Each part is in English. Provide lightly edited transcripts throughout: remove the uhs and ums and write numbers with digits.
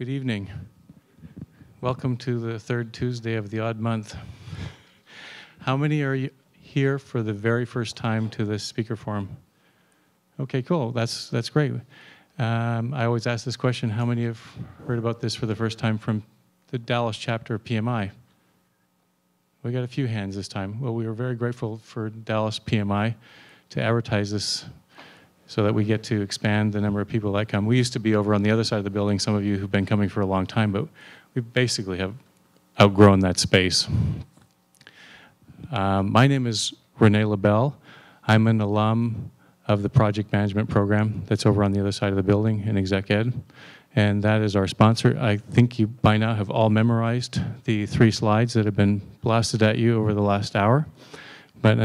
Good evening. Welcome to the third Tuesday of the odd month. How many are you here for the very first time to this speaker forum? Okay, cool. That's great. I always ask this question, how many have heard about this for the first time from the Dallas chapter of PMI? We got a few hands this time. Well, we were very grateful for Dallas PMI to advertise this so that we get to expand the number of people that come. We used to be over on the other side of the building, some of you who've been coming for a long time, but we basically have outgrown that space. My name is Rene LaBelle. I'm an alum of the project management program that's over on the other side of the building in Exec Ed, and that is our sponsor. I think you by now have all memorized the 3 slides that have been blasted at you over the last hour. But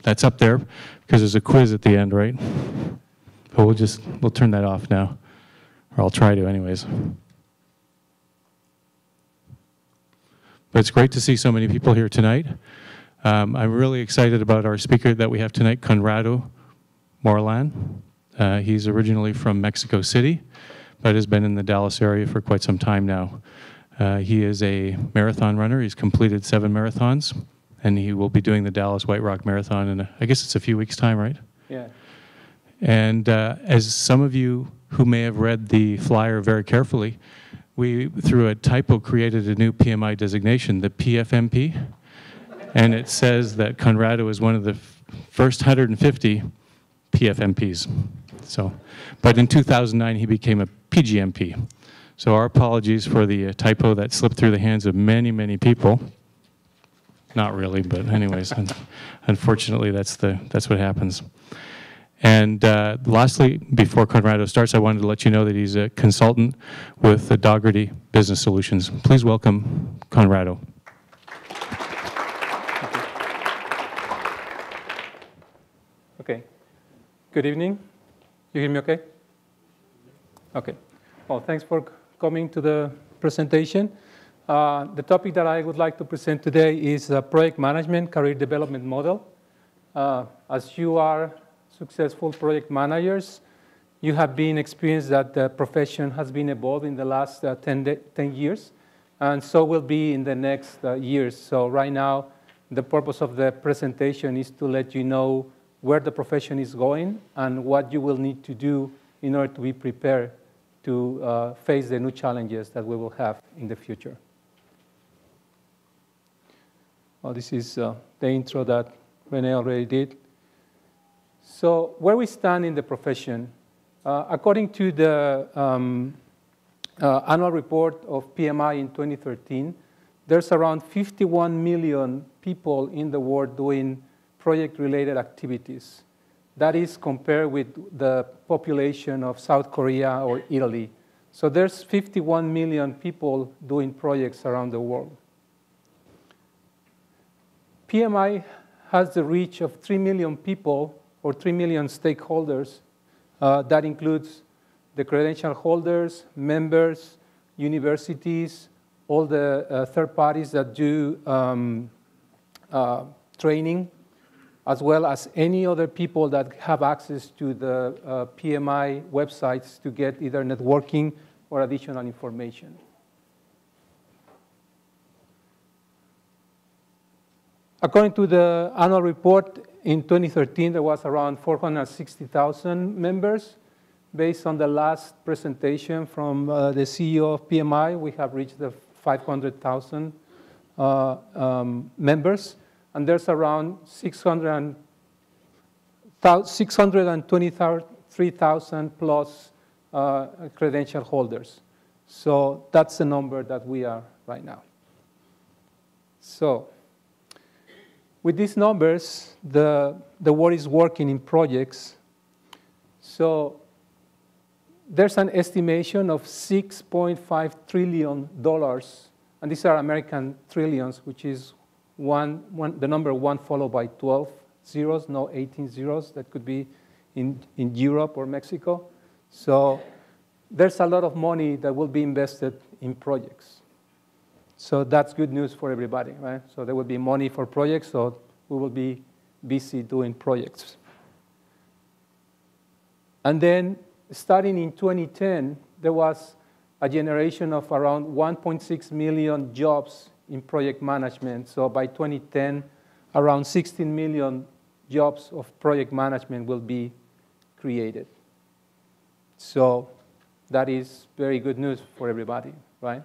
that's up there because there's a quiz at the end, right? But we'll turn that off now, or I'll try to anyways. But it's great to see so many people here tonight. I'm really excited about our speaker that we have tonight, Conrado Morlan. He's originally from Mexico City, but has been in the Dallas area for quite some time now. He is a marathon runner. He's completed 7 marathons. And he will be doing the Dallas White Rock Marathon in, I guess it's a few weeks' time, right? Yeah. And as some of you who may have read the flyer very carefully, we, through a typo, created a new PMI designation, the PFMP. And it says that Conrado is one of the first 150 PFMPs. So, but in 2009, he became a PGMP. So our apologies for the typo that slipped through the hands of many, many people. Not really, but anyways, unfortunately, that's what happens. And lastly, before Conrado starts, I wanted to let you know that he's a consultant with the Dougherty Business Solutions. Please welcome Conrado. Okay. Good evening. You hear me okay? Okay. Well, thanks for coming to the presentation. The topic that I would like to present today is project management career development model. As you are successful project managers, you have been experienced that the profession has been evolving in the last 10 years, and so will be in the next years. So right now, the purpose of the presentation is to let you know where the profession is going and what you will need to do in order to be prepared to face the new challenges that we will have in the future. Well, this is the intro that Rene already did. So where we stand in the profession, according to the annual report of PMI in 2013, there's around 51 million people in the world doing project-related activities. That is compared with the population of South Korea or Italy. So there's 51 million people doing projects around the world. PMI has the reach of 3 million people or 3 million stakeholders. That includes the credential holders, members, universities, all the third parties that do training, as well as any other people that have access to the PMI websites to get either networking or additional information. According to the annual report, in 2013, there was around 460,000 members. Based on the last presentation from the CEO of PMI, we have reached the 500,000 members. And there's around 623,000 plus credential holders. So that's the number that we are right now. So with these numbers, the world is working in projects. So there's an estimation of $6.5 trillion, and these are American trillions, which is the number 1 followed by 12 zeros, no 18 zeros. That could be in Europe or Mexico. So there's a lot of money that will be invested in projects. So that's good news for everybody, right? So there will be money for projects, so we will be busy doing projects. And then starting in 2010, there was a generation of around 1.6 million jobs in project management. So by 2010, around 16 million jobs of project management will be created. So that is very good news for everybody, right?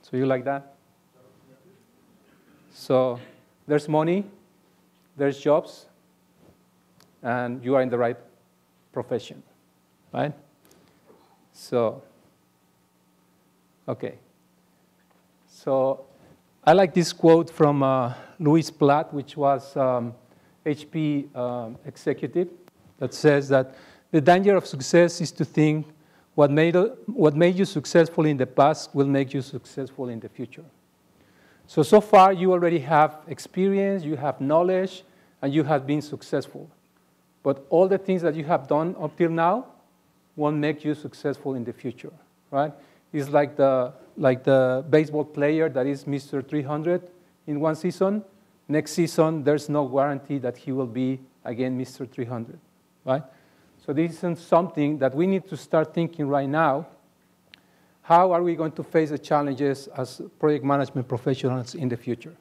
So you like that? So there's money, there's jobs, and you are in the right profession, right? So, okay. So I like this quote from Louis Platt, which was HP executive, that says that the danger of success is to think what made you successful in the past will make you successful in the future. So far you already have experience, you have knowledge, and you have been successful. But all the things that you have done up till now won't make you successful in the future, right? It's like the baseball player that is Mr. 300 in one season. Next season, there's no guarantee that he will be again Mr. 300, right? So this isn't something that we need to start thinking right now. How are we going to face the challenges as project management professionals in the future?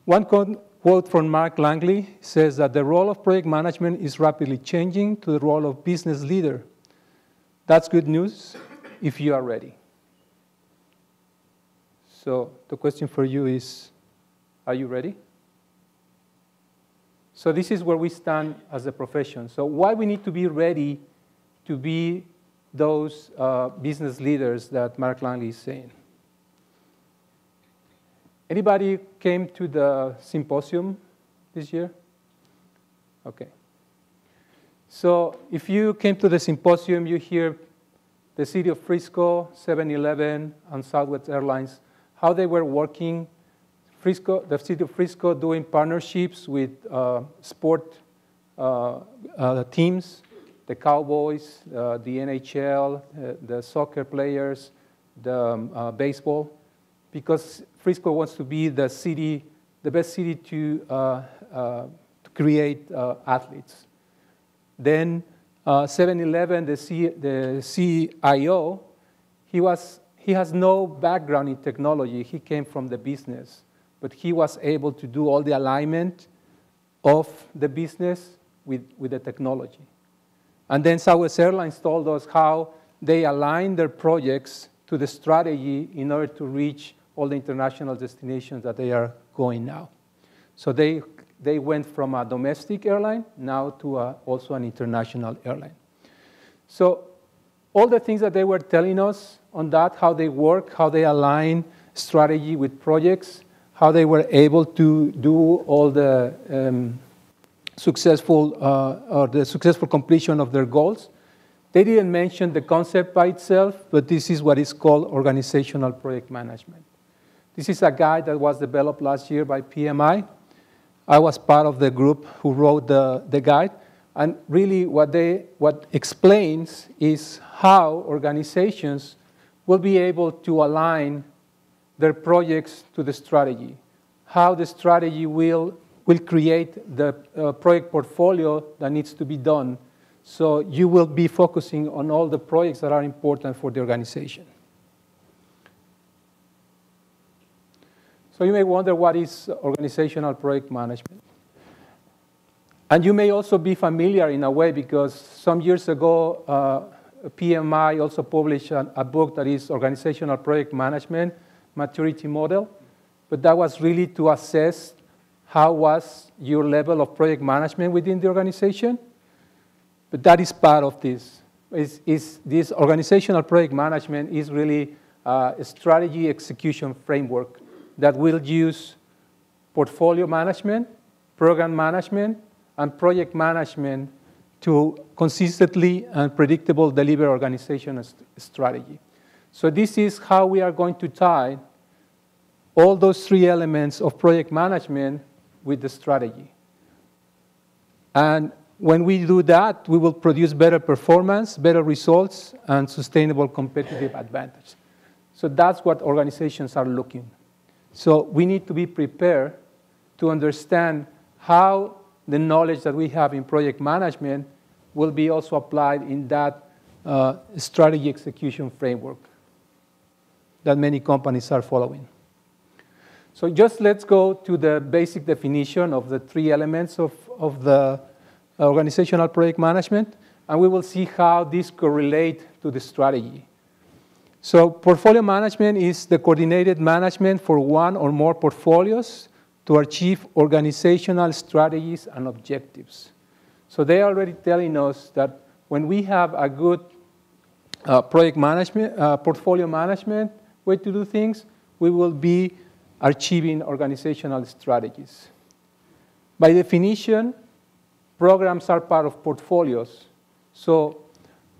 One quote from Mark Langley says that the role of project management is rapidly changing to the role of business leader. That's good news if you are ready. So the question for you is, are you ready? So this is where we stand as a profession. So why we need to be ready to be those business leaders that Mark Langley is saying. Anybody came to the symposium this year? Okay. So if you came to the symposium, you hear the city of Frisco, 7-Eleven, and Southwest Airlines, how they were working. The city of Frisco doing partnerships with sport teams, the Cowboys, the NHL, the soccer players, the baseball, because Frisco wants to be the city, the best city to create athletes. Then 7-Eleven, the CIO, he has no background in technology. He came from the business, but he was able to do all the alignment of the business with the technology. And then Southwest Airlines told us how they align their projects to the strategy in order to reach all the international destinations that they are going now. So they went from a domestic airline now to also an international airline. So all the things that they were telling us on that, how they work, how they align strategy with projects, how they were able to do all the successful completion of their goals. They didn't mention the concept by itself, but this is what is called organizational project management. This is a guide that was developed last year by PMI. I was part of the group who wrote the guide, and really what explains is how organizations will be able to align their projects to the strategy, how the strategy will create the project portfolio that needs to be done. So you will be focusing on all the projects that are important for the organization. So you may wonder, what is organizational project management? And you may also be familiar in a way, because some years ago, PMI also published a book that is Organizational Project Management Maturity Model. But that was really to assess how was your level of project management within the organization. But that is part of this. This organizational project management is really a strategy execution framework that will use portfolio management, program management, and project management to consistently and predictable deliver organizational strategy. So this is how we are going to tie all those three elements of project management with the strategy. And when we do that, we will produce better performance, better results, and sustainable competitive advantage. So that's what organizations are looking. So we need to be prepared to understand how the knowledge that we have in project management will be also applied in that strategy execution framework that many companies are following. So just let's go to the basic definition of the three elements of the organizational project management, and we will see how these correlate to the strategy. So portfolio management is the coordinated management for one or more portfolios to achieve organizational strategies and objectives. So they are already telling us that when we have a good project management, portfolio management way to do things, we will be achieving organizational strategies. By definition, programs are part of portfolios. So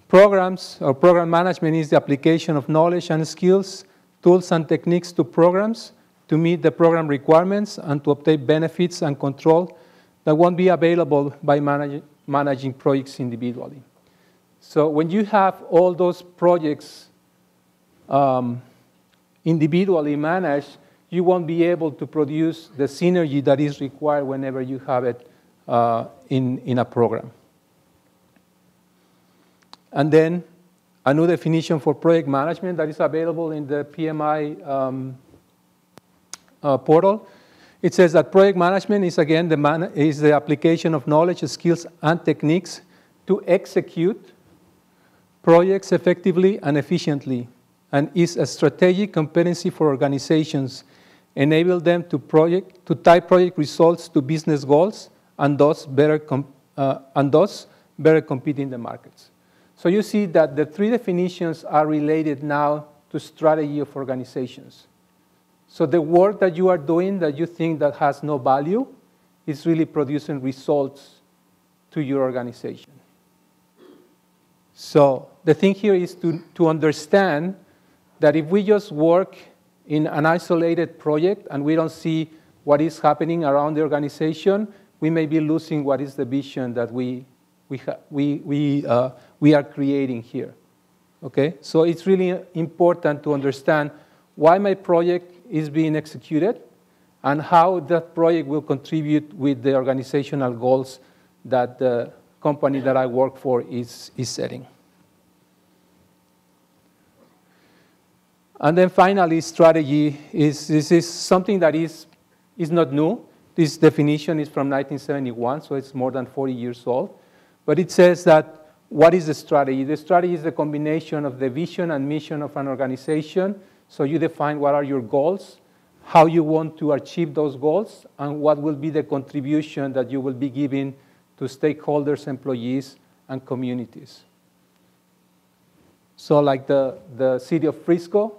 programs or program management is the application of knowledge and skills, tools and techniques to programs to meet the program requirements and to obtain benefits and control that won't be available by managing projects individually. So when you have all those projects individually managed, you won't be able to produce the synergy that is required whenever you have it in a program. And then a new definition for project management that is available in the PMI portal. It says that project management is, again, the application of knowledge, skills, and techniques to execute projects effectively and efficiently, and is a strategic competency for organizations, enable them to tie project results to business goals, and thus better compete in the markets. So you see that the three definitions are related now to strategy of organizations. So the work that you are doing that you think that has no value is really producing results to your organization. So the thing here is to understand that if we just work in an isolated project and we don't see what is happening around the organization, we may be losing what is the vision that we are creating here. Okay? So it's really important to understand why my project is being executed and how that project will contribute with the organizational goals that the company that I work for is setting. And then finally, strategy this is something that is not new. This definition is from 1971, so it's more than 40 years old. But it says that what is the strategy? The strategy is the combination of the vision and mission of an organization. So you define what are your goals, how you want to achieve those goals, and what will be the contribution that you will be giving to stakeholders, employees, and communities. So like the city of Frisco,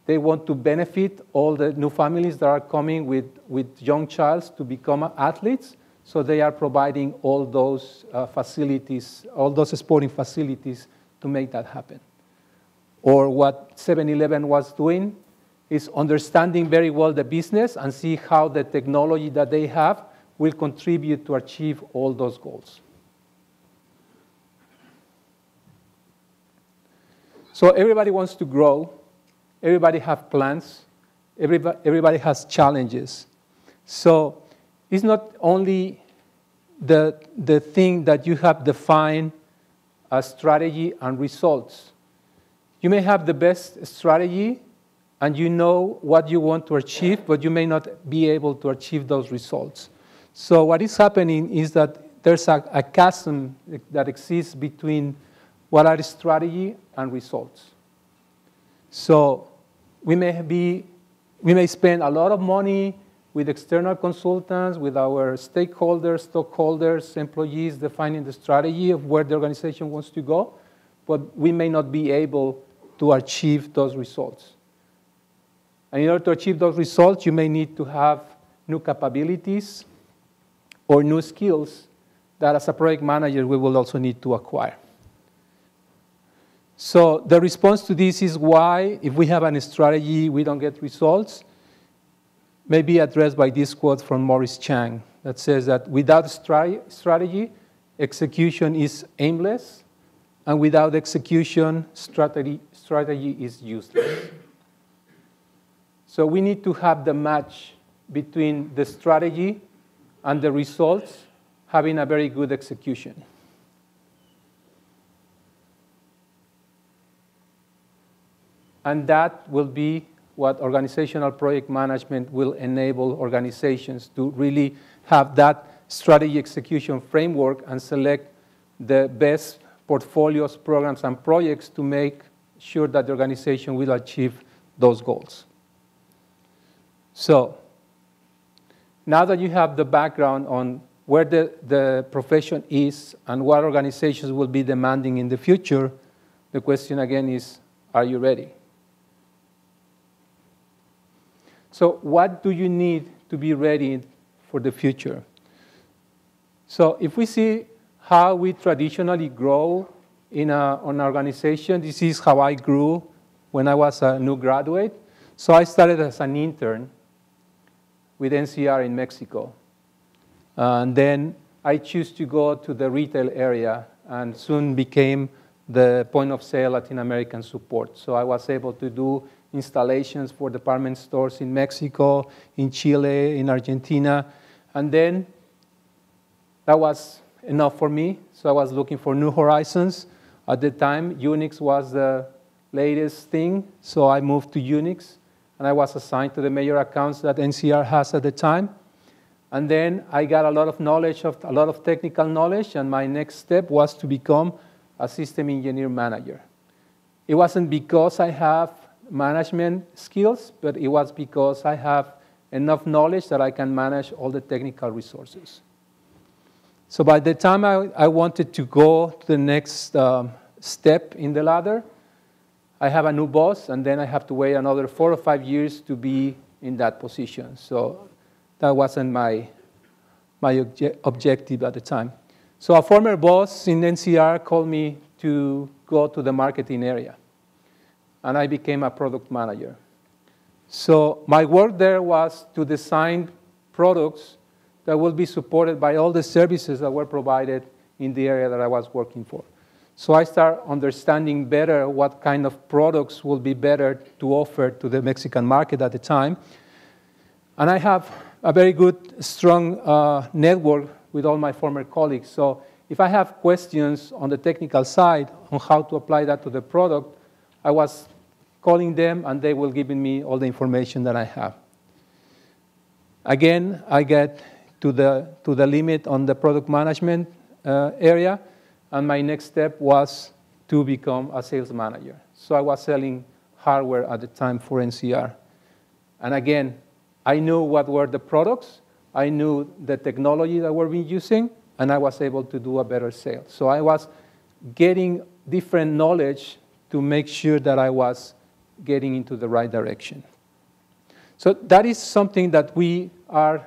they want to benefit all the new families that are coming with young childs to become athletes. So they are providing all those facilities, all those sporting facilities to make that happen. Or what 7-Eleven was doing is understanding very well the business and see how the technology that they have will contribute to achieve all those goals. So everybody wants to grow. Everybody has plans. Everybody has challenges. So it's not only the thing that you have defined as strategy and results. You may have the best strategy and you know what you want to achieve, but you may not be able to achieve those results. So what is happening is that there's a chasm that exists between what are strategy and results. So we may spend a lot of money with external consultants, with our stakeholders, stockholders, employees, defining the strategy of where the organization wants to go, but we may not be able to achieve those results. And in order to achieve those results, you may need to have new capabilities or new skills that as a project manager we will also need to acquire. So the response to this is why, if we have a strategy, we don't get results, may be addressed by this quote from Maurice Chang that says that without strategy, execution is aimless, and without execution, strategy is useless. So we need to have the match between the strategy and the results, having a very good execution. And that will be what organizational project management will enable organizations to really have that strategy execution framework and select the best portfolios, programs, and projects to make sure that the organization will achieve those goals. So now that you have the background on where the profession is and what organizations will be demanding in the future, the question again is, are you ready? So what do you need to be ready for the future? So if we see how we traditionally grow in an organization, this is how I grew when I was a new graduate. So I started as an intern with NCR in Mexico. And then I chose to go to the retail area and soon became the point of sale Latin American support. So I was able to do installations for department stores in Mexico, in Chile, in Argentina. And then that was enough for me. So I was looking for new horizons. At the time, Unix was the latest thing. So I moved to Unix. And I was assigned to the major accounts that NCR has at the time. And then I got a lot of knowledge, a lot of technical knowledge, and my next step was to become a system engineer manager. It wasn't because I have management skills, but it was because I have enough knowledge that I can manage all the technical resources. So by the time I wanted to go to the next step in the ladder, I have a new boss, and then I have to wait another 4 or 5 years to be in that position. So that wasn't my objective at the time. So a former boss in NCR called me to go to the marketing area, and I became a product manager. So my work there was to design products that will be supported by all the services that were provided in the area that I was working for. So I start understanding better what kind of products will be better to offer to the Mexican market at the time. And I have a very good, strong network with all my former colleagues. So if I have questions on the technical side on how to apply that to the product, I was calling them, and they will give me all the information that I have. Again, I get to the limit on the product management area, and my next step was to become a sales manager. So I was selling hardware at the time for NCR. And again, I knew what were the products, I knew the technology that we're using, and I was able to do a better sale. So I was getting different knowledge to make sure that I was getting into the right direction. So that is something that we are,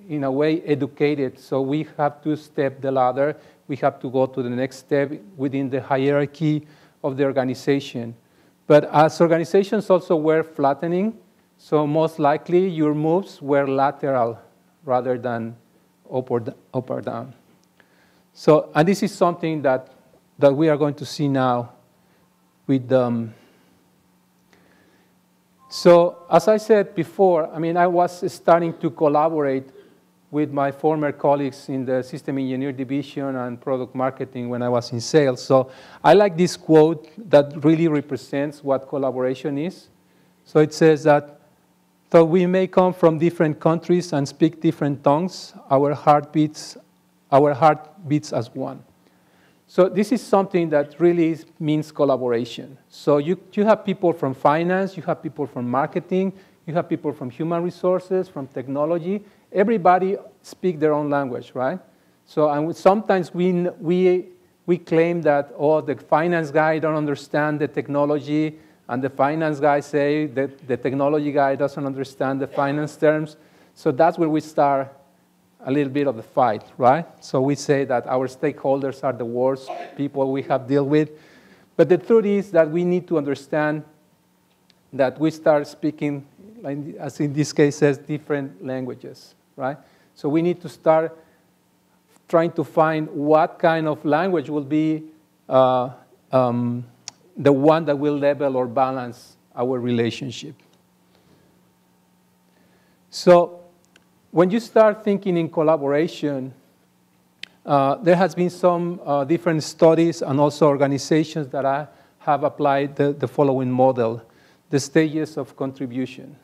in a way, educated. So we have to step the ladder. We have to go to the next step within the hierarchy of the organization. But as organizations also were flattening, so most likely your moves were lateral rather than up or down. So, and this is something that we are going to see now with so as I said before, I mean, I was starting to collaborate with my former colleagues in the system engineer division and product marketing when I was in sales. So I like this quote that really represents what collaboration is. So it says that, though we may come from different countries and speak different tongues, our heart beats as one. So this is something that really means collaboration. So you have people from finance, you have people from marketing, you have people from human resources, from technology. Everybody speaks their own language, right? So and sometimes we claim that, oh, the finance guy don't understand the technology, and the finance guy say that the technology guy doesn't understand the finance terms. So that's where we start a little bit of the fight, right? So we say that our stakeholders are the worst people we have dealt with. But the truth is that we need to understand that we start speaking, as in this case says, different languages, right? So we need to start trying to find what kind of language will be the one that will level or balance our relationship. So when you start thinking in collaboration, there has been some different studies and also organizations that have applied the following model. the stages of contribution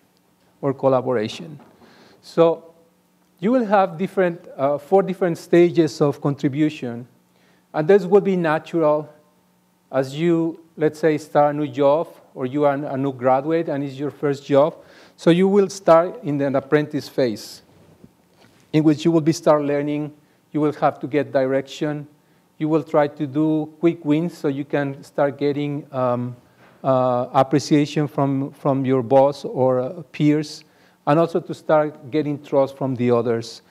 or collaboration. So you will have 4 different stages of contribution, and this will be natural as you, let's say, start a new job, or you are a new graduate and it's your first job. So you will start in an apprentice phase, in which you will start learning. You will have to get direction. You will try to do quick wins so you can start getting appreciation from your boss or peers, and also to start getting trust from the others.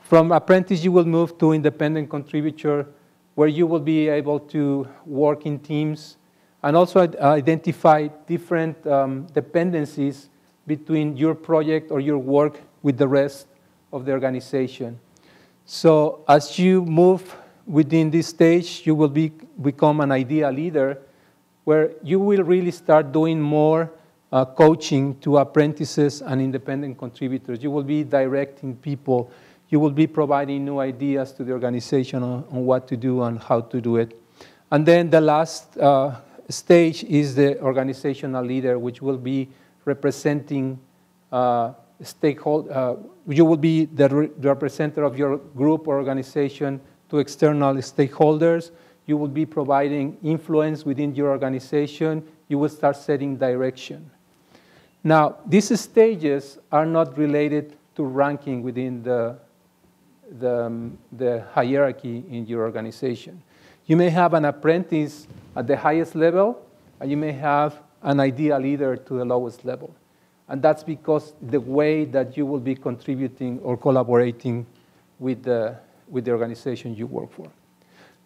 From apprentice, you will move to independent contributor, where you will be able to work in teams and also identify different dependencies between your project or your work with the rest of the organization. So as you move within this stage, you will become an idea leader, where you will really start doing more coaching to apprentices and independent contributors. You will be directing people. You will be providing new ideas to the organization on what to do and how to do it. And then the last stage is the organizational leader, which will be representing stakeholders. You will be the representative of your group or organization to external stakeholders. You will be providing influence within your organization. You will start setting direction. Now, these stages are not related to ranking within the hierarchy in your organization. You may have an apprentice at the highest level, and you may have an idea leader to the lowest level. And that's because the way that you will be contributing or collaborating with the organization you work for.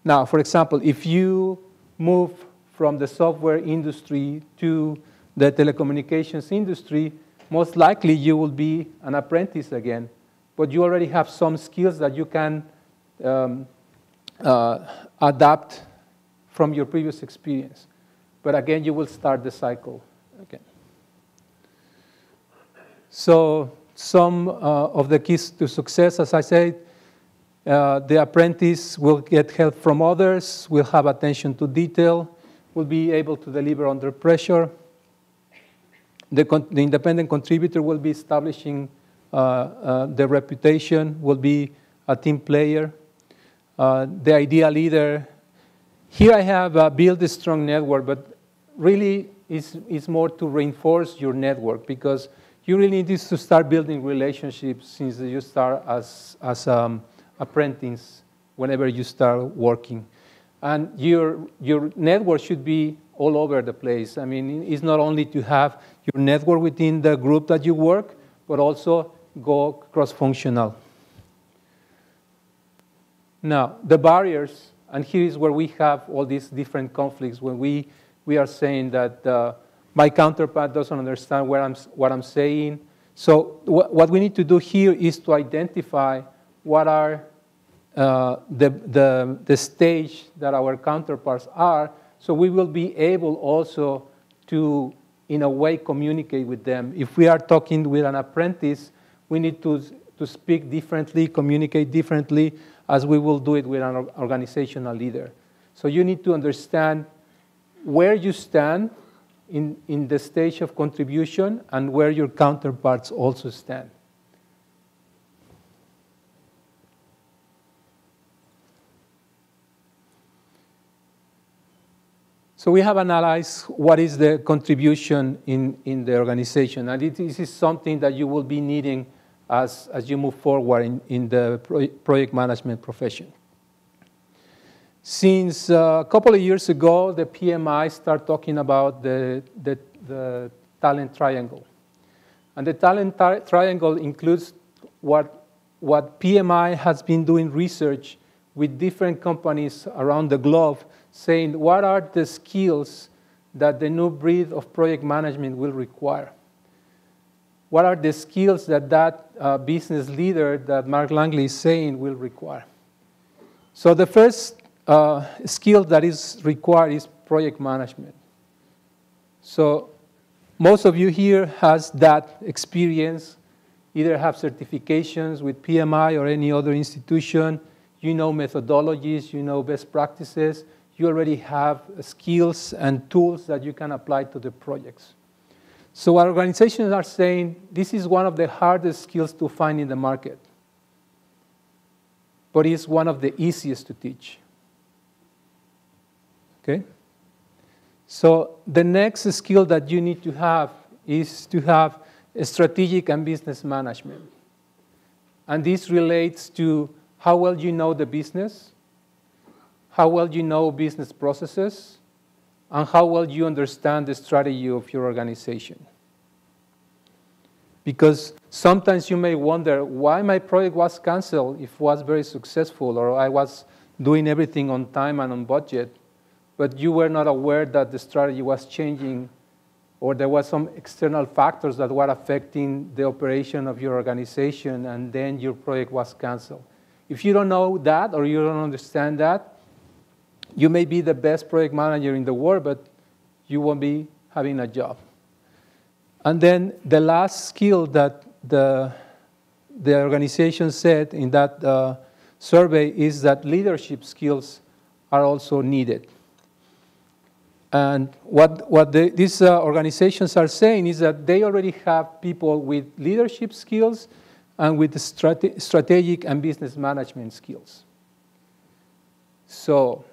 Now, for example, if you move from the software industry to the telecommunications industry, most likely you will be an apprentice again, but you already have some skills that you can adapt from your previous experience. But again, you will start the cycle again. So some of the keys to success, as I said, the apprentice will get help from others, will have attention to detail, will be able to deliver under pressure. The independent contributor will be establishing their reputation, will be a team player. The idea leader, here I have built a strong network, but really it's more to reinforce your network, because you really need to start building relationships since you start as apprentice whenever you start working. And your network should be all over the place. I mean, it's not only to have your network within the group that you work, but also go cross-functional. Now, the barriers, and here is where we have all these different conflicts when we are saying that my counterpart doesn't understand what I'm saying. So what we need to do here is to identify what are the stage that our counterparts are, so we will be able also to, in a way, communicate with them. If we are talking with an apprentice, we need to speak differently, communicate differently, as we will do it with an organizational leader. So you need to understand where you stand in the stage of contribution and where your counterparts also stand. So we have analyzed what is the contribution in the organization, and this is something that you will be needing as you move forward in the project management profession. Since a couple of years ago, the PMI started talking about the talent triangle. And the talent triangle includes what PMI has been doing research with different companies around the globe, saying what are the skills that the new breed of project management will require. What are the skills that business leader that Mark Langley is saying will require? So the first skill that is required is project management. So most of you here has that experience, either have certifications with PMI or any other institution, you know methodologies, you know best practices, you already have skills and tools that you can apply to the projects. So what organizations are saying, this is one of the hardest skills to find in the market, but it's one of the easiest to teach. Okay? So the next skill that you need to have is to have strategic and business management. And this relates to how well you know the business, how well you know business processes, and how well you understand the strategy of your organization. Because sometimes you may wonder why my project was canceled if it was very successful, or I was doing everything on time and on budget, but you were not aware that the strategy was changing, or there was some external factors that were affecting the operation of your organization, and then your project was canceled. If you don't know that, or you don't understand that, you may be the best project manager in the world, but you won't be having a job. And then the last skill that the organization said in that survey is that leadership skills are also needed. And what these organizations are saying is that they already have people with leadership skills and with strategic and business management skills. So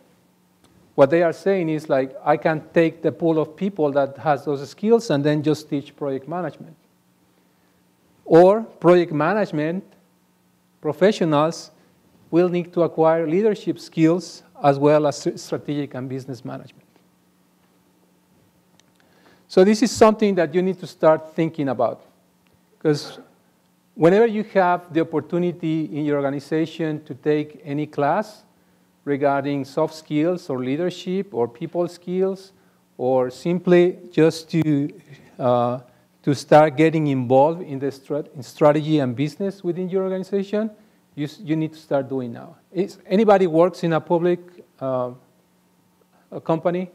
what they are saying is, like, I can take the pool of people that has those skills and then just teach project management. Or project management professionals will need to acquire leadership skills as well as strategic and business management. So this is something that you need to start thinking about, because whenever you have the opportunity in your organization to take any class regarding soft skills or leadership or people skills, or simply just to start getting involved in the strategy and business within your organization, you need to start doing now. Anybody works in a public a company?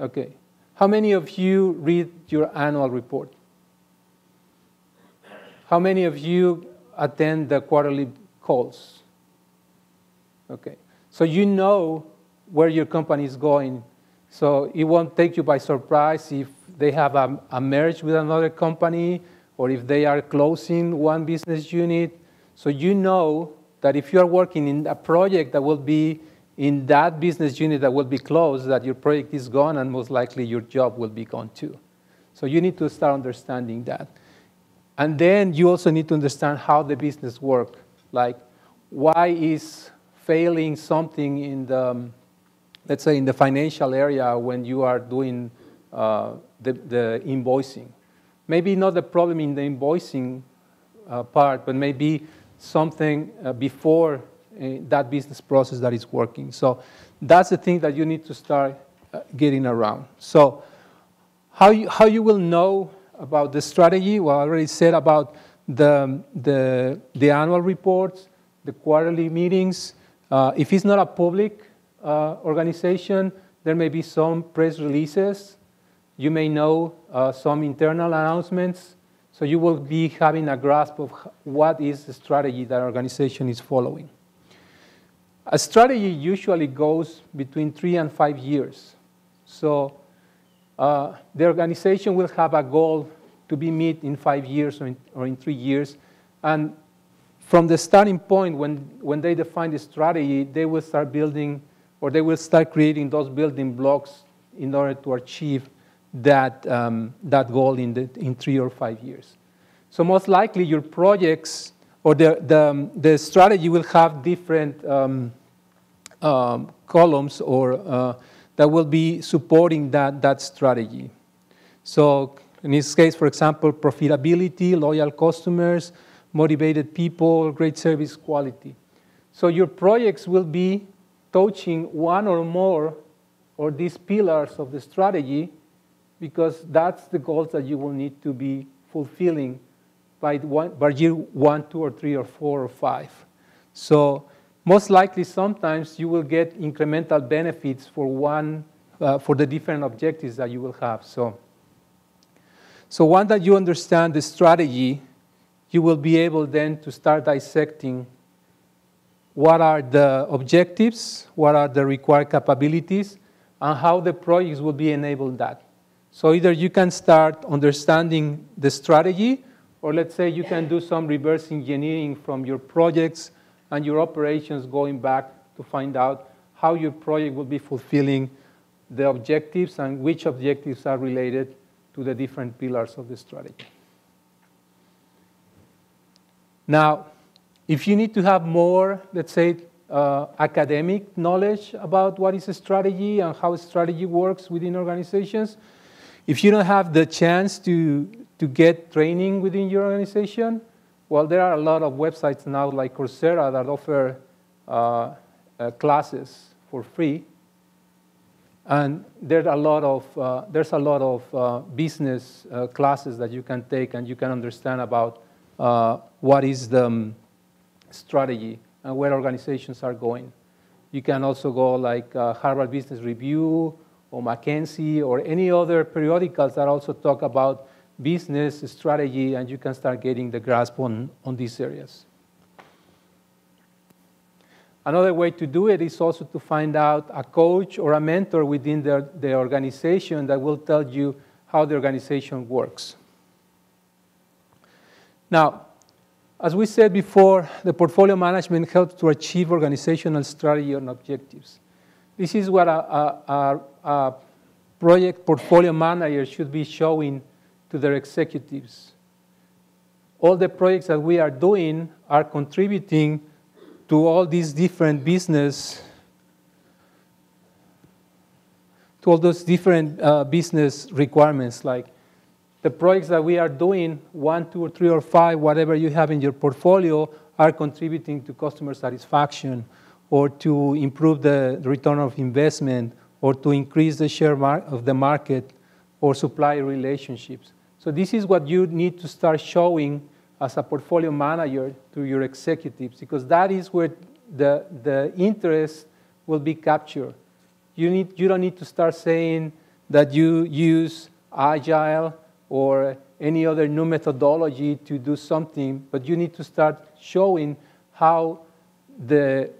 Okay. How many of you read your annual report? How many of you attend the quarterly calls? Okay. So you know where your company is going. So it won't take you by surprise if they have a merge with another company, or if they are closing one business unit. So you know that if you are working in a project that will be in that business unit that will be closed, that your project is gone, and most likely your job will be gone too. So you need to start understanding that. And then you also need to understand how the business works. Like, why is failing something in the, let's say, in the financial area when you are doing the invoicing? Maybe not the problem in the invoicing part, but maybe something before that business process that is working. So that's the thing that you need to start getting around. So how you will know about the strategy? Well, I already said about the annual reports, the quarterly meetings. If it's not a public organization, there may be some press releases. You may know some internal announcements. So you will be having a grasp of what is the strategy that organization is following. A strategy usually goes between 3 and 5 years. So the organization will have a goal to be met in 5 years or in 3 years. And from the starting point, when they define the strategy, they will start building, or they will start creating those building blocks in order to achieve that goal in 3 or 5 years. So most likely your projects or the strategy will have different columns or that will be supporting that strategy. So in this case, for example, profitability, loyal customers, motivated people, great service quality. So your projects will be touching one or more of these pillars of the strategy, because that's the goals that you will need to be fulfilling by year 1, 2, or 3, or 4, or 5. So most likely, sometimes you will get incremental benefits for the different objectives that you will have. So once that you understand the strategy, you will be able then to start dissecting what are the objectives, what are the required capabilities, and how the projects will be enabling that. So either you can start understanding the strategy, or let's say you can do some reverse engineering from your projects and your operations going back to find out how your project will be fulfilling the objectives and which objectives are related to the different pillars of the strategy. Now, if you need to have more, let's say, academic knowledge about what is a strategy and how a strategy works within organizations, if you don't have the chance to get training within your organization, well, there are a lot of websites now like Coursera that offer classes for free. And there's a lot of business classes that you can take, and you can understand about what is the strategy and where organizations are going. You can also go like Harvard Business Review or McKinsey or any other periodicals that also talk about business strategy, and you can start getting the grasp on these areas. Another way to do it is also to find out a coach or a mentor within the organization that will tell you how the organization works. Now, as we said before, the portfolio management helps to achieve organizational strategy and objectives. This is what a project portfolio manager should be showing to their executives. All the projects that we are doing are contributing to all these different business, to all those different business requirements, like the projects that we are doing, 1, 2, 3, or 5, whatever you have in your portfolio, are contributing to customer satisfaction, or to improve the return of investment, or to increase the share of the market, or supplier relationships. So this is what you need to start showing as a portfolio manager to your executives, because that is where the interest will be captured. You don't need to start saying that you use Agile or any other new methodology to do something, but you need to start showing how the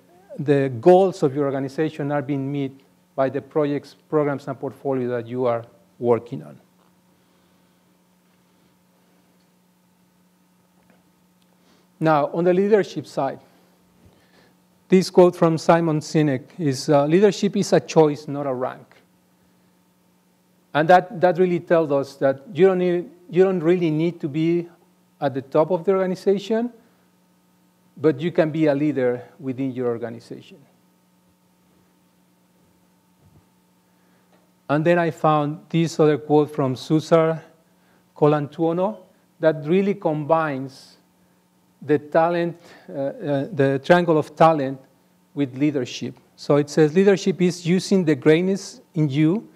goals of your organization are being met by the projects, programs, and portfolio that you are working on. Now, on the leadership side, this quote from Simon Sinek is, leadership is a choice, not a rank. And that really tells us that you don't really need to be at the top of the organization, but you can be a leader within your organization. And then I found this other quote from Cesar Colantuono that really combines the talent, the triangle of talent with leadership. So it says, leadership is using the greatness in you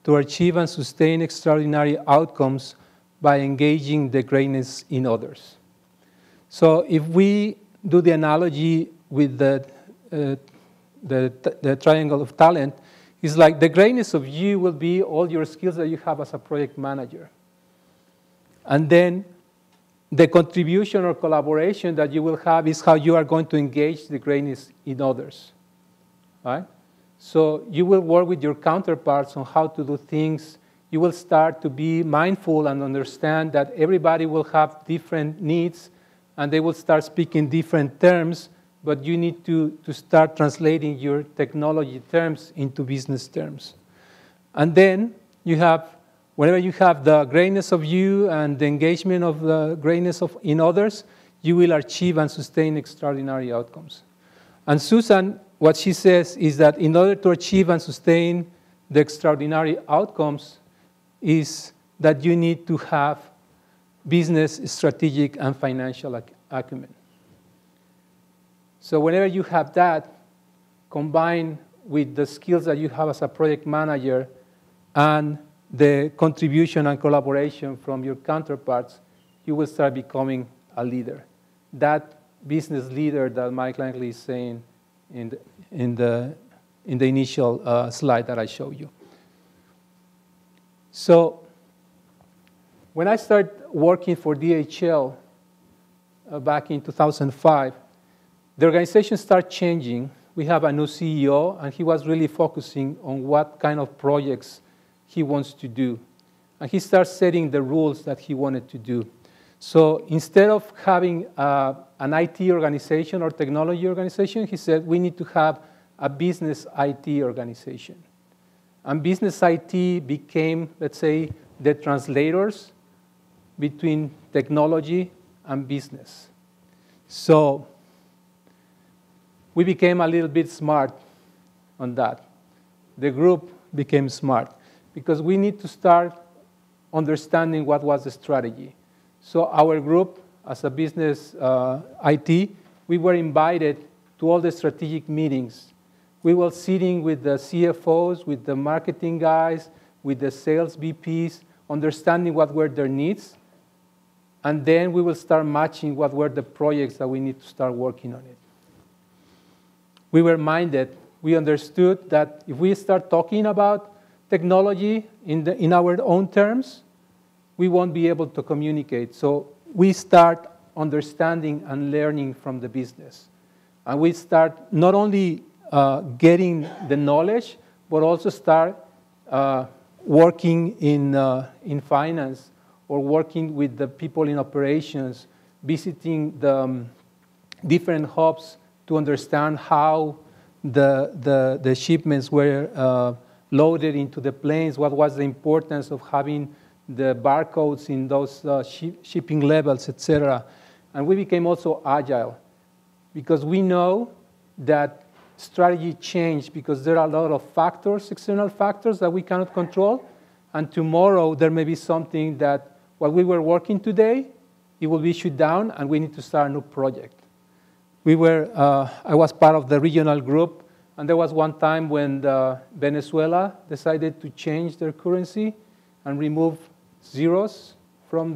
to achieve and sustain extraordinary outcomes by engaging the greatness in others. So if we do the analogy with the triangle of talent, it's like the greatness of you will be all your skills that you have as a project manager. And then the contribution or collaboration that you will have is how you are going to engage the greatness in others, right? So you will work with your counterparts on how to do things. You will start to be mindful and understand that everybody will have different needs, and they will start speaking different terms, but you need to start translating your technology terms into business terms. And then you have, whenever you have the greatness of you and the engagement of the greatness in others, you will achieve and sustain extraordinary outcomes. And Susan, what she says is that in order to achieve and sustain the extraordinary outcomes is that you need to have business, strategic, and financial acumen. So whenever you have that, combined with the skills that you have as a project manager and the contribution and collaboration from your counterparts, you will start becoming a leader. That business leader that Mike Langley is saying in the initial slide that I showed you. So when I started working for DHL back in 2005, the organization started changing. We have a new CEO, and he was really focusing on what kind of projects he wants to do. and he started setting the rules that he wanted to do. So instead of having an IT organization or technology organization, he said we need to have a business IT organization. And business IT became, let's say, the translators between technology and business. So we became a little bit smart on that. The group became smart because we need to start understanding what was the strategy. So our group, as a business IT, we were invited to all the strategic meetings. We were sitting with the CFOs, with the marketing guys, with the sales VPs, understanding what were their needs. And then we will start matching what were the projects that we need to start working on it. We were minded. We understood that if we start talking about technology in our own terms, we won't be able to communicate. So we start understanding and learning from the business. And we start not only getting the knowledge, but also start working in finance or working with the people in operations, visiting the different hubs to understand how the shipments were loaded into the planes, what was the importance of having the barcodes in those shipping levels, etc. And we became also agile because we know that strategy changed because there are a lot of factors, external factors that we cannot control. And tomorrow there may be something that what we were working today, it will be shut down and we need to start a new project. I was part of the regional group, and there was one time when Venezuela decided to change their currency and remove zeros from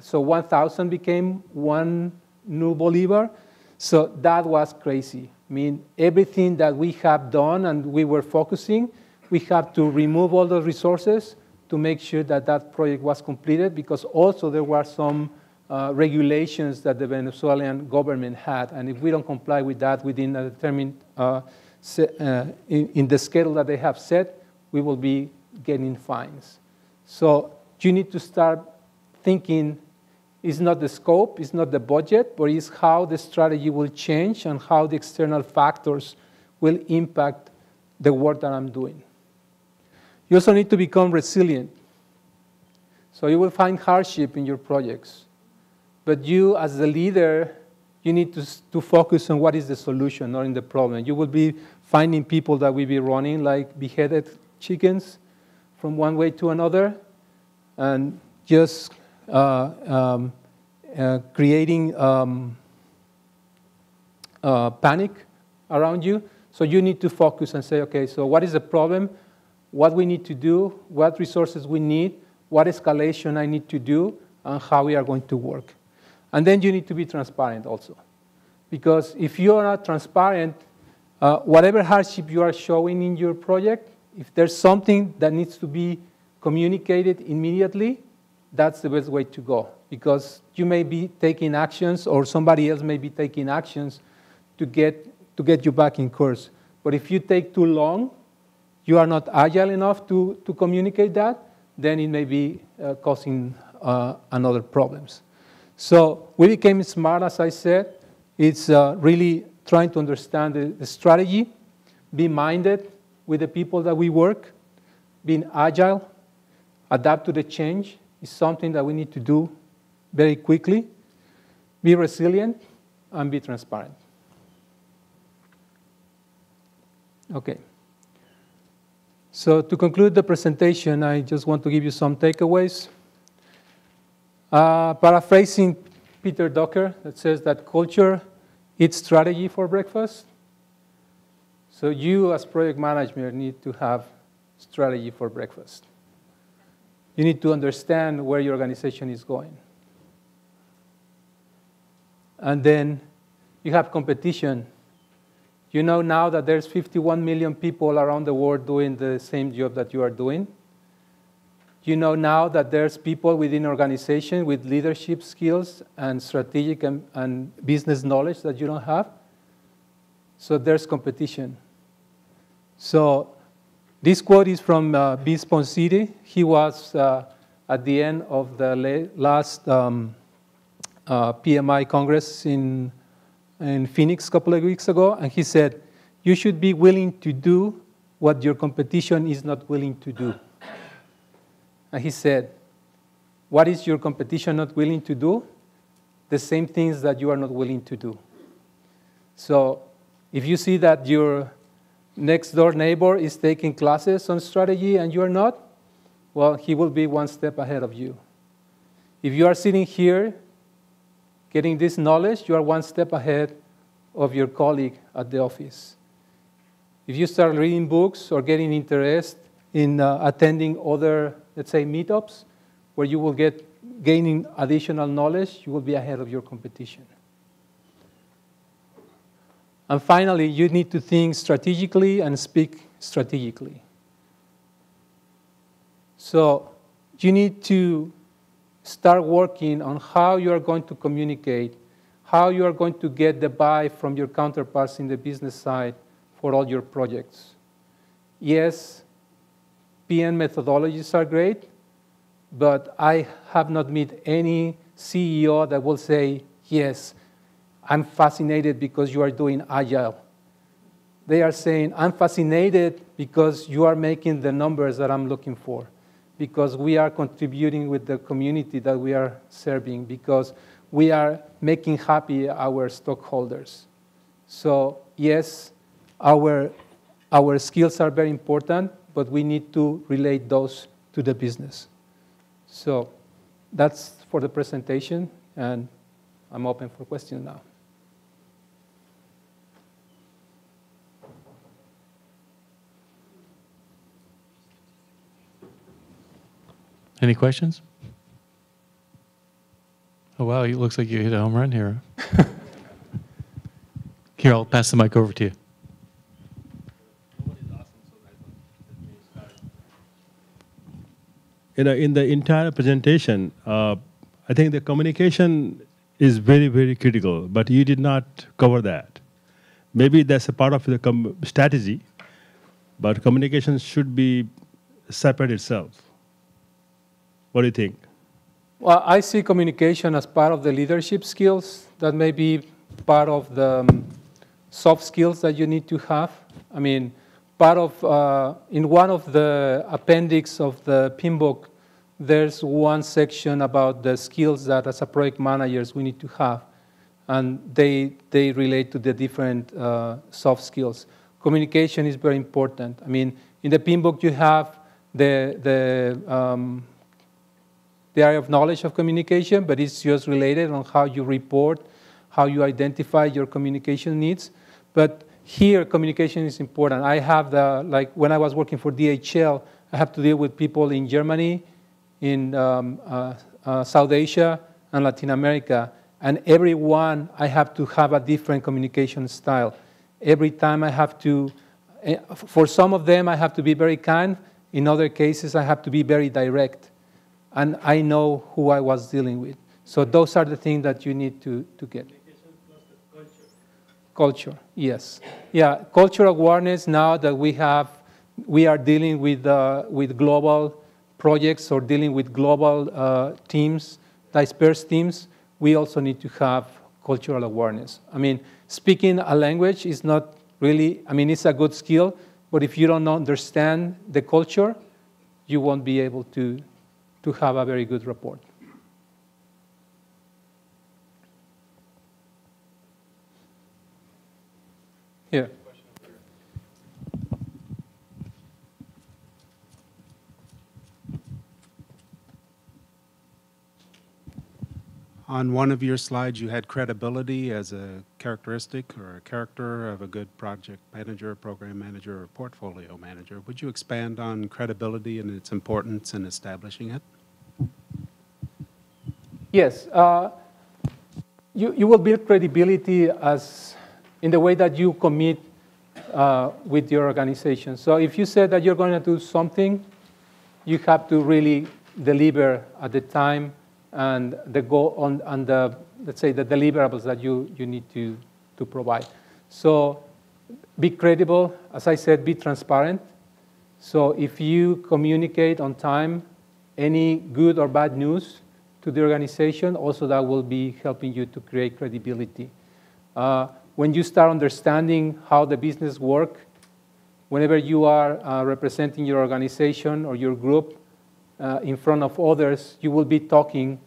so 1,000 became one new Bolivar. So that was crazy. I mean, everything that we have done and we were focusing, we have to remove all those resources to make sure that that project was completed, because also there were some regulations that the Venezuelan government had, and if we don't comply with that within a determined, in the schedule that they have set, we will be getting fines. So you need to start thinking, it's not the scope, it's not the budget, but it's how the strategy will change and how the external factors will impact the work that I'm doing. You also need to become resilient. So you will find hardship in your projects. But you, as the leader, you need to focus on what is the solution, not in the problem. You will be finding people that will be running like beheaded chickens from one way to another and just creating panic around you. So you need to focus and say, okay, so what is the problem? What we need to do, what resources we need, what escalation I need to do, and how we are going to work. And then you need to be transparent also. Because if you are not transparent, whatever hardship you are showing in your project, if there's something that needs to be communicated immediately, that's the best way to go. Because you may be taking actions, or somebody else may be taking actions to get you back in course. But if you take too long, you are not agile enough to communicate that, then it may be causing another problems. So we became smart, as I said. It's really trying to understand the strategy, be minded with the people that we work, being agile, adapt to the change is something that we need to do very quickly, be resilient, and be transparent. Okay. So to conclude the presentation, I just want to give you some takeaways. Paraphrasing Peter Drucker, that says that culture eats strategy for breakfast. So you, as project manager, need to have strategy for breakfast. You need to understand where your organization is going. And then you have competition. You know now that there's 51 million people around the world doing the same job that you are doing. You know now that there's people within organization with leadership skills and strategic and business knowledge that you don't have. So there's competition. So This quote is from B. Sponsiti. He was at the end of the last PMI Congress in Phoenix a couple of weeks ago, and he said, you should be willing to do what your competition is not willing to do. And he said, what is your competition not willing to do? The same things that you are not willing to do. So if you see that your next door neighbor is taking classes on strategy and you're not, well, he will be one step ahead of you. If you are sitting here getting this knowledge, you are one step ahead of your colleague at the office. If you start reading books or getting interest in attending other, let's say, meetups, where you will gaining additional knowledge, you will be ahead of your competition. And finally, you need to think strategically and speak strategically. So you need to start working on how you are going to communicate, how you are going to get the buy from your counterparts in the business side for all your projects. Yes, PM methodologies are great, but I have not met any CEO that will say, yes, I'm fascinated because you are doing Agile. They are saying, I'm fascinated because you are making the numbers that I'm looking for, because we are contributing with the community that we are serving, because we are making happy our stockholders. So yes, our skills are very important, but we need to relate those to the business. So that's for the presentation, and I'm open for questions now. Any questions? Oh, wow, it looks like you hit a home run here. Here, I'll pass the mic over to you. In the entire presentation, I think the communication is very, very critical, but you did not cover that. Maybe that's a part of the strategy, but communication should be separate itself. What do you think? Well, I see communication as part of the leadership skills that may be part of the soft skills that you need to have. I mean, part of, in one of the appendix of the PIM book, there's one section about the skills that as a project managers we need to have. And they relate to the different soft skills. Communication is very important. I mean, in the PIM book you have the area of knowledge of communication, but it's just related on how you report, how you identify your communication needs. But here, communication is important. I have like when I was working for DHL, I have to deal with people in Germany, in South Asia, and Latin America. And every one, I have to have a different communication style. Every time I have to, for some of them, I have to be very kind. In other cases, I have to be very direct. And I know who I was dealing with. So those are the things that you need to get. Culture, yes. Yeah, cultural awareness now that we are dealing with global projects or dealing with global teams, dispersed teams, we also need to have cultural awareness. I mean, speaking a language is not really, I mean, it's a good skill, but if you don't understand the culture, you won't be able to have a very good report. Here. On one of your slides, you had credibility as a characteristic or a character of a good project manager, program manager, or portfolio manager. Would you expand on credibility and its importance in establishing it? Yes. You will build credibility as in the way that you commit with your organization. So if you said that you're going to do something, you have to really deliver at the time and the goal on the, let's say, the deliverables that you need to provide. So be credible. As I said, be transparent. So if you communicate on time any good or bad news to the organization, also that will be helping you to create credibility. When you start understanding how the business works, whenever you are representing your organization or your group in front of others, you will be talking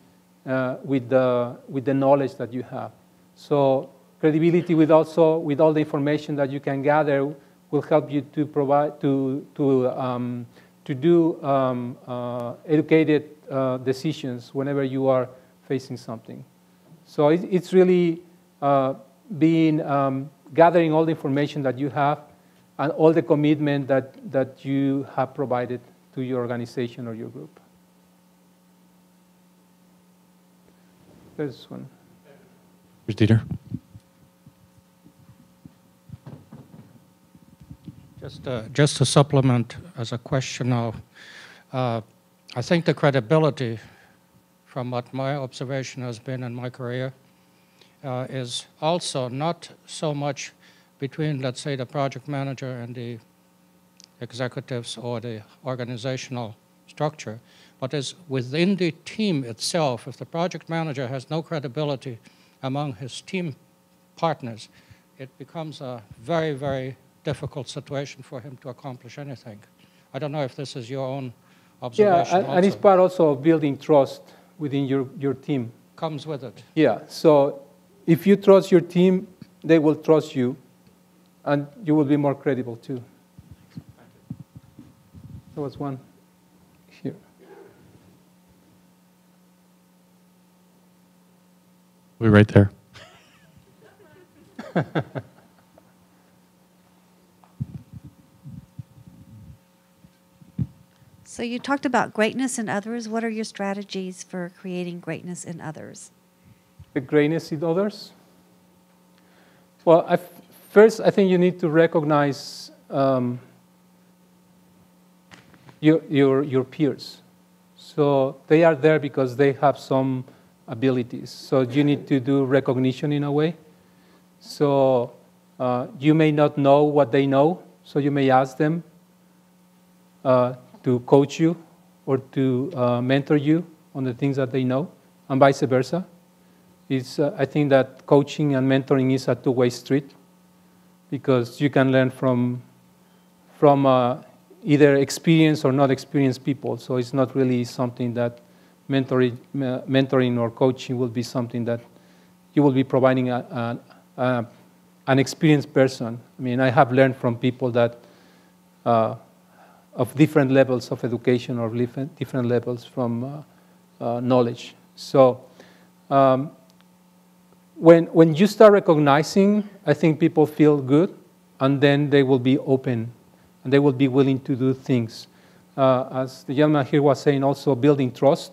with the knowledge that you have. So credibility with all the information that you can gather will help you to provide to do educated decisions whenever you are facing something. So it's really gathering all the information that you have and all the commitment that you have provided to your organization or your group. There's one. Here's Dieter. Just to supplement as a question now, I think the credibility, from what my observation has been in my career, is also not so much between, let's say, the project manager and the executives or the organizational structure, but is within the team itself. If the project manager has no credibility among his team partners, it becomes a very, very difficult situation for him to accomplish anything. I don't know if this is your own observation. Yeah, and it's part also of building trust within your team. Comes with it. Yeah, so if you trust your team, they will trust you, and you will be more credible too. There was one here. We're right there. So you talked about greatness in others. What are your strategies for creating greatness in others? The greatness in others? Well, first, I think you need to recognize your peers. So they are there because they have some abilities. So you need to do recognition in a way. So you may not know what they know, so you may ask them to coach you or to mentor you on the things that they know, and vice versa. I think that coaching and mentoring is a two-way street, because you can learn from either experienced or not experienced people. So it's not really something that mentoring or coaching will be something that you will be providing an experienced person. I mean, I have learned from people that of different levels of education or different levels from knowledge. So when you start recognizing, I think people feel good, and then they will be open, and they will be willing to do things. As the gentleman here was saying, also building trust.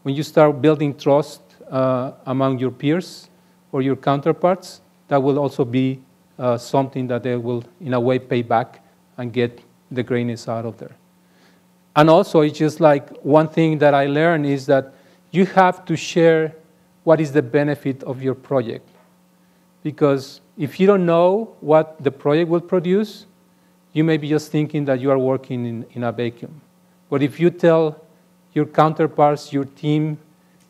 When you start building trust among your peers or your counterparts, that will also be something that they will, in a way, pay back and get the greatness out of there. And also, it's just like one thing that I learned is that you have to share what is the benefit of your project. Because if you don't know what the project will produce, you may be just thinking that you are working in a vacuum. But if you tell your counterparts, your team,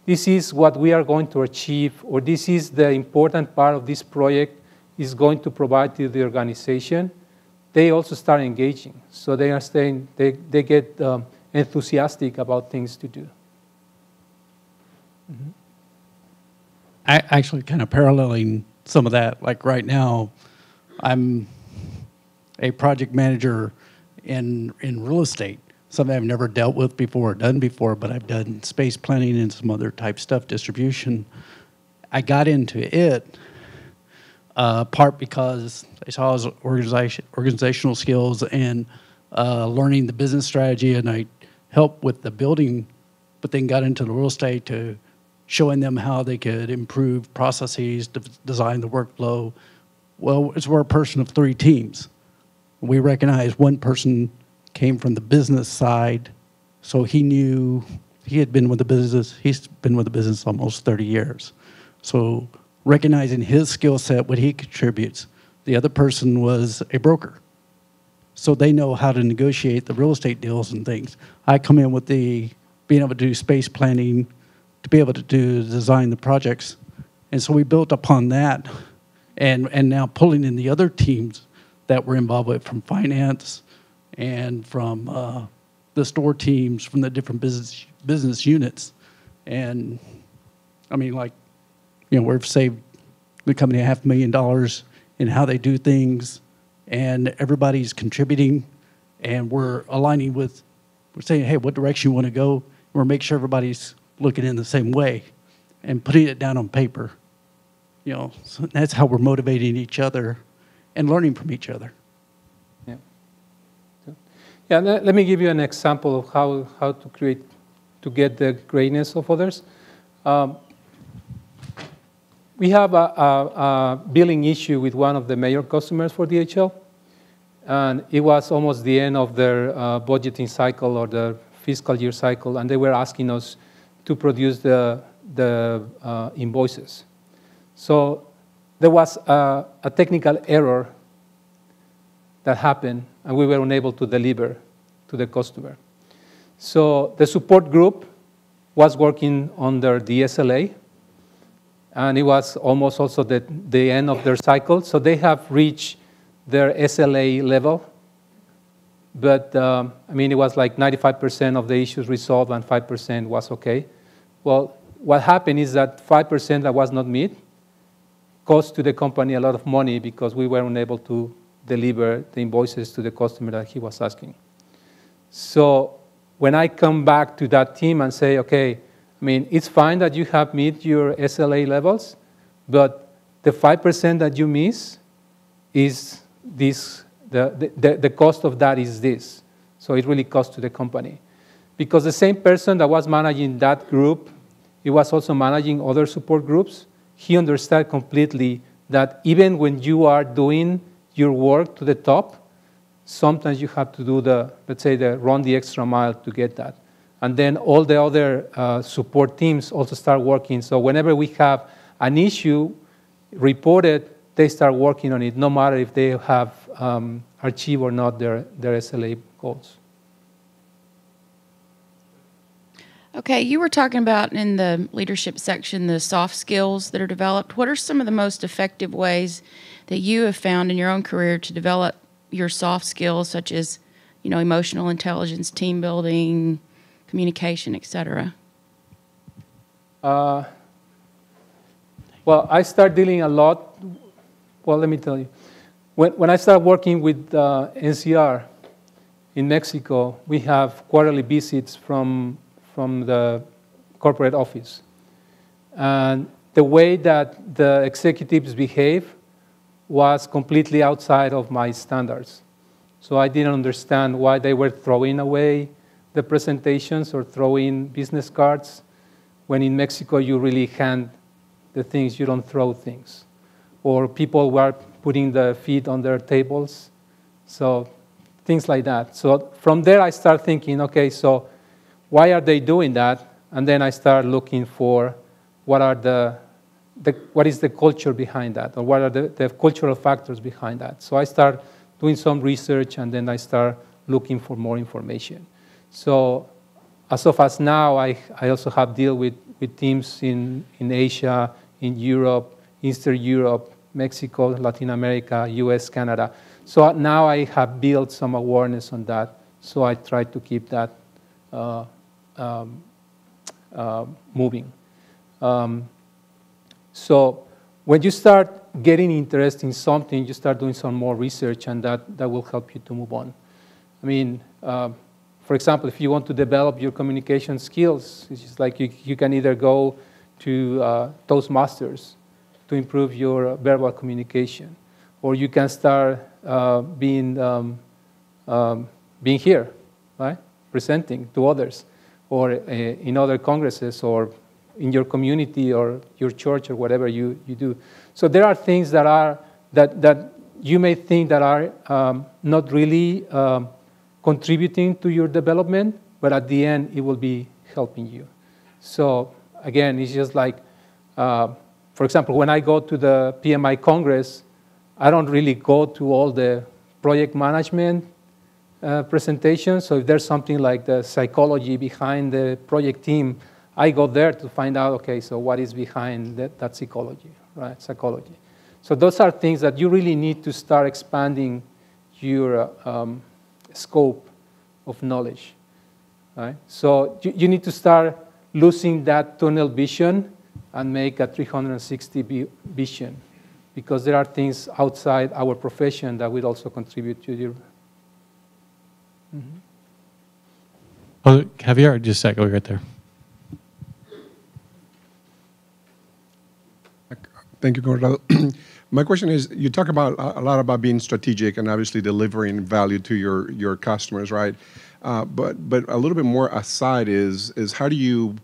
this is what we are going to achieve, or this is the important part of this project is going to provide to the organization, they also start engaging. So they are staying, they get enthusiastic about things to do. Mm-hmm. Actually, kind of paralleling some of that, like right now, I'm a project manager in real estate, something I've never dealt with before, done before, but I've done space planning and some other type stuff, distribution. I got into it part because I saw his organizational skills and learning the business strategy, and I helped with the building, but then got into the real estate to showing them how they could improve processes, design the workflow. Well, we're a person of three teams. We recognized one person came from the business side, so he knew, he had been with the business, he's been with the business almost 30 years. So recognizing his skill set, what he contributes. The other person was a broker. so they know how to negotiate the real estate deals and things. I come in with the being able to do space planning, to be able to design the projects. And so we built upon that, and now pulling in the other teams that we're involved with from finance and from the store teams from the different business units. And I mean, like, you know, we've saved the company $500,000 in how they do things, and everybody's contributing, and we're aligning with, we're saying, hey, what direction you want to go? We're making sure everybody's looking in the same way and putting it down on paper. You know, so that's how we're motivating each other and learning from each other. Yeah. Yeah, let me give you an example of how to get the greatness of others. We have a billing issue with one of the major customers for DHL, and it was almost the end of their budgeting cycle or the fiscal year cycle, and they were asking us to produce the invoices. So there was a technical error that happened, and we were unable to deliver to the customer. So the support group was working under the SLA, and it was almost also the end of their cycle. So they have reached their SLA level. But, I mean, it was like 95% of the issues resolved and 5% was okay. Well, what happened is that 5% that was not met cost to the company a lot of money because we were unable to deliver the invoices to the customer that he was asking. So when I come back to that team and say, okay, I mean, it's fine that you have met your SLA levels, but the 5% that you miss is this, the cost of that is this. So it really costs to the company. Because the same person that was managing that group, he was also managing other support groups. He understood completely that even when you are doing your work to the top, sometimes you have to do let's say, run the extra mile to get that. And then all the other support teams also start working. So whenever we have an issue reported, they start working on it, no matter if they have achieved or not their SLA goals. Okay, you were talking about in the leadership section the soft skills that are developed. What are some of the most effective ways that you have found in your own career to develop your soft skills, such as, you know, emotional intelligence, team building, communication, etc.? Well, I start dealing a lot. Well, let me tell you. When I started working with NCR in Mexico, we have quarterly visits from the corporate office. And the way that the executives behave was completely outside of my standards. So I didn't understand why they were throwing away the presentations or throwing business cards, when in Mexico you really hand the things, you don't throw things. Or people were putting the feet on their tables. So things like that. So from there I start thinking, okay, so why are they doing that? And then I start looking for what is the culture behind that, or what are the cultural factors behind that. So I start doing some research, and then I start looking for more information. So as of now, I also have dealt with teams in Asia, in Europe, Eastern Europe, Mexico, Latin America, US, Canada. So now I have built some awareness on that, so I try to keep that moving. So when you start getting interest in something, you start doing some more research, and that will help you to move on. I mean, for example, if you want to develop your communication skills, it's just like you can either go to Toastmasters to improve your verbal communication, or you can start being here, right? Presenting to others, or in other congresses, or in your community or your church, or whatever you do. So there are things that you may think that are not really contributing to your development, but at the end it will be helping you. So again, it's just like, for example, when I go to the PMI Congress, I don't really go to all the project management presentation. So if there's something like the psychology behind the project team, I go there to find out, okay, so what is behind that psychology, right? Psychology. So those are things that you really need to start expanding your scope of knowledge, right? So you need to start losing that tunnel vision and make a 360 vision, because there are things outside our profession that will also contribute to your. Oh, Javier, just a second, right there. Thank you, Conrado. My question is, you talk about a lot about being strategic and obviously delivering value to your customers, right? But a little bit more aside is how do you,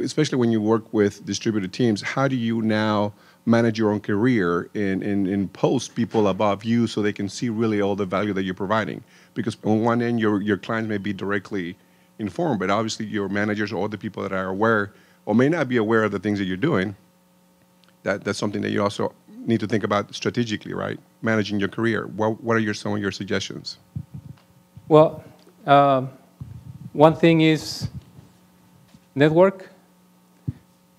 especially when you work with distributed teams, how do you now manage your own career and post people above you so they can see really all the value that you're providing? Because on one end, your clients may be directly informed, but obviously your managers or other people that are aware or may not be aware of the things that you're doing. That's something that you also need to think about strategically, right? Managing your career. What are some of your suggestions? Well, one thing is network,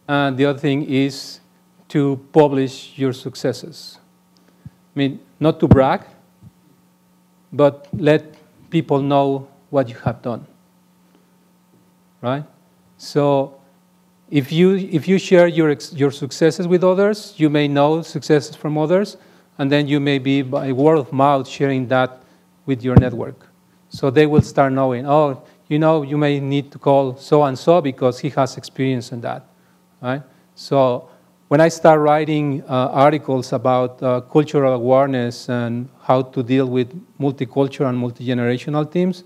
and the other thing is to publish your successes. I mean, not to brag, but let people know what you have done, right? So if you share your successes with others, you may know successes from others, and then you may be by word of mouth sharing that with your network. So they will start knowing, oh, you know, you may need to call so-and-so because he has experience in that, right? So when I start writing articles about cultural awareness and how to deal with multicultural and multi-generational teams,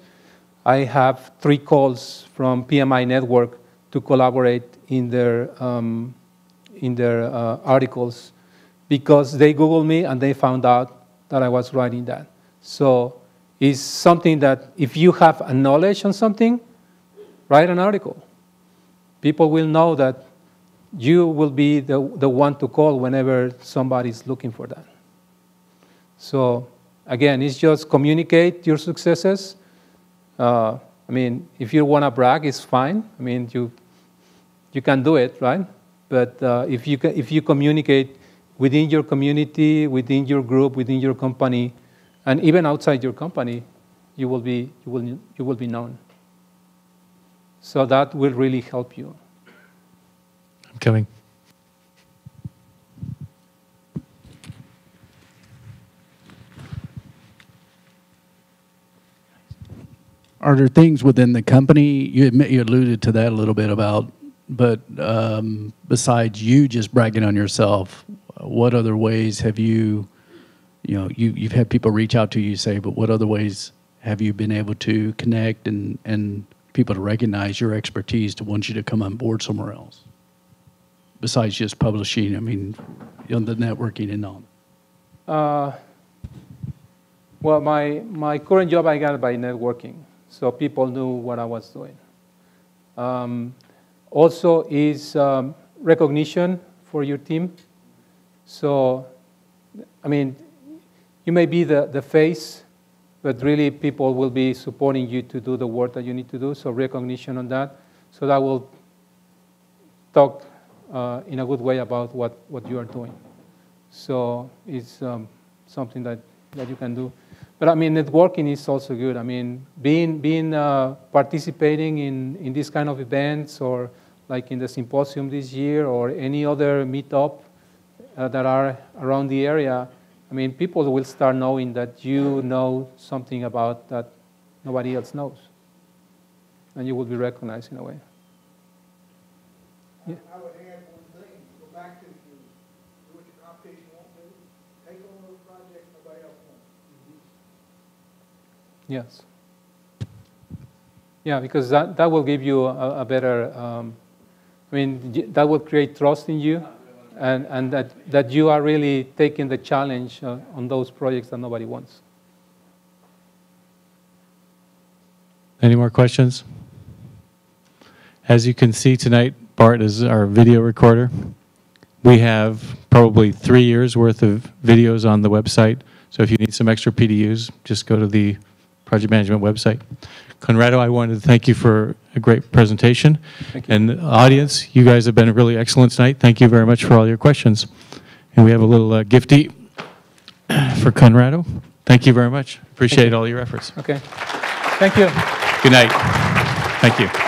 I have 3 calls from PMI Network to collaborate in their articles, because they Googled me and they found out that I was writing that. So it's something that if you have a knowledge on something, write an article. People will know that you will be the one to call whenever somebody's looking for that. So again, it's just communicate your successes. I mean, if you want to brag, it's fine. I mean, you can do it, right? But if you communicate within your community, within your group, within your company, and even outside your company, you will be known. So that will really help you. I'm coming. Are there things within the company, you alluded to that a little bit about, but besides you just bragging on yourself, what other ways have you've had people reach out to you, say, but what other ways have you been able to connect and people to recognize your expertise to want you to come on board somewhere else? Besides just publishing, I mean, the networking and all. Well, my current job I got by networking, so people knew what I was doing. Also is recognition for your team. So, I mean, you may be the face, but really people will be supporting you to do the work that you need to do, so recognition on that. So that will talk in a good way about what you are doing. So it's something that you can do. But I mean, networking is also good. I mean, participating in these kind of events, or like in the symposium this year, or any other meetup that are around the area, I mean, people will start knowing that you know something about that nobody else knows. And you will be recognized in a way. Yeah. I would add one thing, go back to you. Do what your competition won't do. Take on those projects nobody else wants. Yes. Yeah, because that will give you a better, I mean, that will create trust in you, and that you are really taking the challenge on those projects that nobody wants. Any more questions? As you can see tonight, Bart is our video recorder. We have probably 3 years worth of videos on the website. So if you need some extra PDUs, just go to the project management website. Conrado, I wanted to thank you for a great presentation. Thank you. And the audience, you guys have been really excellent tonight. Thank you very much for all your questions. And we have a little gifty for Conrado. Thank you very much. Appreciate all your efforts. Okay. Thank you. Good night. Thank you.